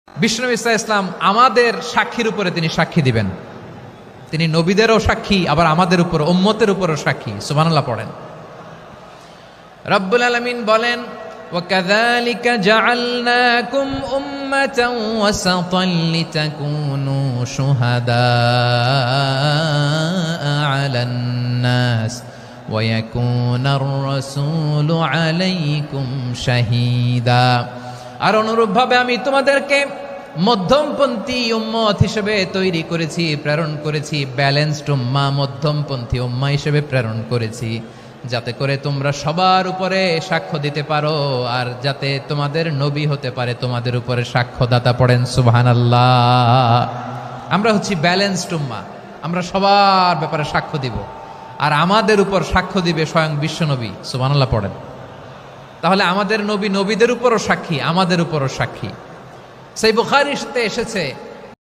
বিষ্ণু ইসা ইসলাম আমাদের সাক্ষীর উপরে তিনি সাক্ষী দিবেন। তিনি নবীদেরও সাক্ষী, আবার আমাদের উপর উম্মতের উপরও সাক্ষী। সুবহানাল্লাহ পড়েন। রব্বুল আলামিন বলেন, وَكَذَلِكَ جَعَلْنَاكُمْ أُمَّةً وَسَطًا لِتَكُونُوا شُهَدَاءَ عَلَى النَّاسِ وَيَكُونَ الرَّسُولُ عَلَيْكُمْ شَهِيدًا। আর অনুরূপভাবে আমি তোমাদেরকে মধ্যমপন্থী উম্মত হিসেবে তৈরি করেছি, প্রেরণ করেছি। ব্যালেন্সড উম্মাহ, মধ্যমপন্থী উম্মাহ হিসেবে প্রেরণ করেছি, যাতে করে তোমরা সবার উপরে সাক্ষ্য দিতে পারো, আর যাতে তোমাদের নবী হতে পারে তোমাদের উপরে সাক্ষ্যদাতা। পড়েন সুবহানাল্লাহ। আমরা হচ্ছি ব্যালেন্সড উম্মাহ, আমরা সবার ব্যাপারে সাক্ষ্য দিব, আর আমাদের উপর সাক্ষ্য দিবে স্বয়ং বিশ্বনবী। সুবহানাল্লাহ পড়েন। তাহলে আমাদের নবী নবীদের উপরও সাক্ষী, আমাদের উপরও সাক্ষী। সেই বুখারীতে এসেছে